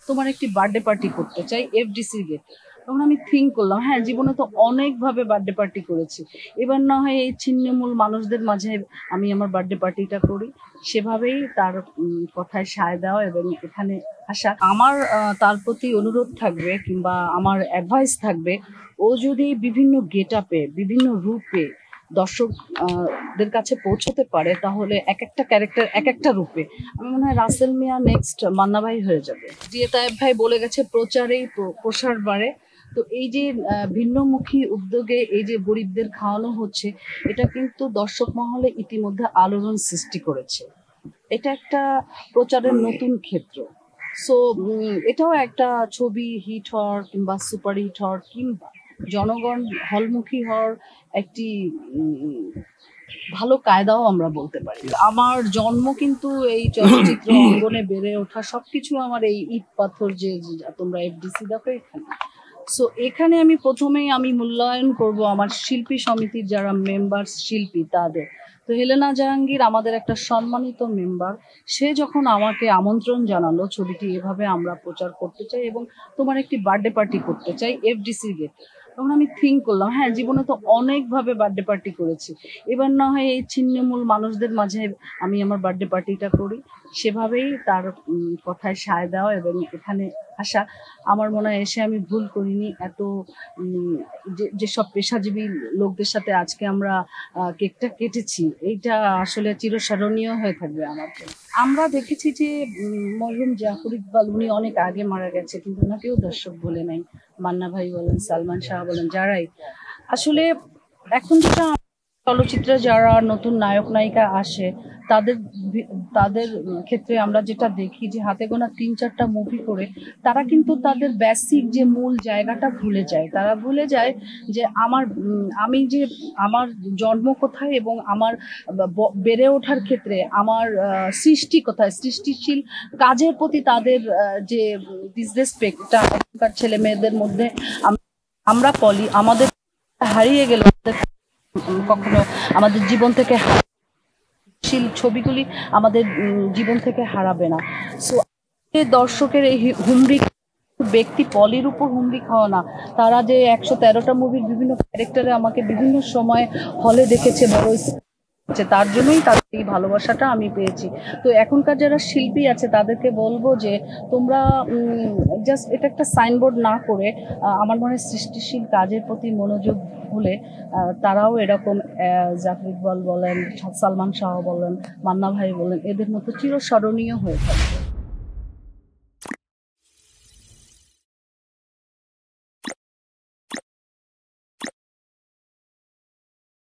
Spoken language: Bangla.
তোমার একটি বার্থডে পার্টি করতে চাই এফডিসির গেটে। তখন আমি থিঙ্ক করলাম, হ্যাঁ, জীবনে তো অনেকভাবে বার্থডে পার্টি করেছি, এবার না হয় এই ছিন্নমূল মানুষদের মাঝে আমি আমার বার্থডে পার্টিটা করি। সেভাবেই তার কথায় সায় দেওয়া এবং এখানে আসা। আমার তার প্রতি অনুরোধ থাকবে কিংবা আমার অ্যাডভাইস থাকবে, ও যদি বিভিন্ন গেট আপে বিভিন্ন রূপে দর্শকদের কাছে পৌঁছতে পারে, তাহলে এক একটা ক্যারেক্টার এক একটা রূপে আমার মনে হয় রাসেল মিয়া নেক্সট মান্না ভাই হয়ে যাবে। জিএ তায়েব ভাই বলে গেছে, প্রচারেই প্রসার বাড়ে। তো এই যে ভিন্নমুখী উদ্যোগে এই যে গরিবদের খাওয়ানো হচ্ছে, এটা কিন্তু দর্শক মহলে ইতিমধ্যে আলোড়ন সৃষ্টি করেছে। এটা একটা প্রচারের নতুন ক্ষেত্র। সো এটাও একটা ছবি হিট হওয়ার কিংবা সুপার হিট হওয়ার কিংবা জনগণ হলমুখী হওয়ার একটি ভালো কায়দাও আমরা বলতে পারি। আমার জন্ম কিন্তু এই চলচ্চিত্র অঙ্গনে বেড়ে ওঠা সবকিছু আমার এই ইট পাথর যে তোমরা এফডিসি দেখো এখানে। সো এখানে আমি প্রথমেই মূল্যায়ন করব আমার শিল্পী সমিতির যারা মেম্বার শিল্পী তাদের। তো হেলেনা জাহাঙ্গীর আমাদের একটা সম্মানিত মেম্বার, সে যখন আমাকে আমন্ত্রণ জানালো ছবিটি এভাবে আমরা প্রচার করতে চাই এবং তোমার একটি বার্থডে পার্টি করতে চাই এফডিসির গেটে, তখন আমি থিঙ্ক করলাম, হ্যাঁ, জীবনে তো অনেকভাবে বার্থডে পার্টি করেছি, এবার না হয় এই ছিন্নমূল মানুষদের মাঝে আমি আমার বার্থডে পার্টিটা করি। সেভাবেই তার কথায় সায় দেওয়া এবং এখানে আসা। আমার মনে হয় এসে আমি ভুল করিনি। এত যেসব পেশাজীবী লোকদের সাথে আজকে আমরা কেকটা কেটেছি, এইটা আসলে চিরস্মরণীয় হয়ে থাকবে আমার জন্য। আমরা দেখেছি যে মরহুম জাফর ইকবাল উনি অনেক আগে মারা গেছে, কিন্তু ওনাকেও দর্শক বলে নাই। মান্না ভাই বলেন, সালমান শাহ বলেন, যারাই আসলে এখন যেটা চলচ্চিত্রে যারা নতুন নায়ক নায়িকা আসে, তাদের তাদের ক্ষেত্রে আমরা যেটা দেখি যে হাতে গোনা 3-4টা মুভি করে তারা কিন্তু তাদের বেসিক যে মূল জায়গাটা ভুলে যায়। তারা ভুলে যায় যে আমি যে আমার জন্ম কোথায় এবং আমার বেড়ে ওঠার ক্ষেত্রে আমার সৃষ্টি কোথায়, সৃষ্টিশীল কাজের প্রতি তাদের যে ডিসরেসপেক্টটা এখনকার ছেলে মেয়েদের মধ্যে আমরা আমাদের হারিয়ে গেল। কখনো আমাদের জীবন থেকে ছবিগুলি আমাদের জীবন থেকে হারাবে না। সো দর্শকের এই হুমড়ি ব্যক্তি পলির উপর হুমড়ি খাওয়া না, তারা যে 113টা মুভির বিভিন্ন ক্যারেক্টারে আমাকে বিভিন্ন সময় হলে দেখেছে, বড় তার জন্যই তাদের এই ভালোবাসাটা আমি পেয়েছি। তো এখনকার যারা শিল্পী আছে তাদেরকে বলবো যে তোমরা জাস্ট এটা একটা সাইনবোর্ড না করে আমার মনে হয় সৃষ্টিশীল কাজের প্রতি মনোযোগ হলে তারাও এরকম জাফর ইকবাল বলেন, সালমান শাহ বলেন, মান্না ভাই বলেন, এদের মতো চিরস্মরণীয় হয়ে থাকে।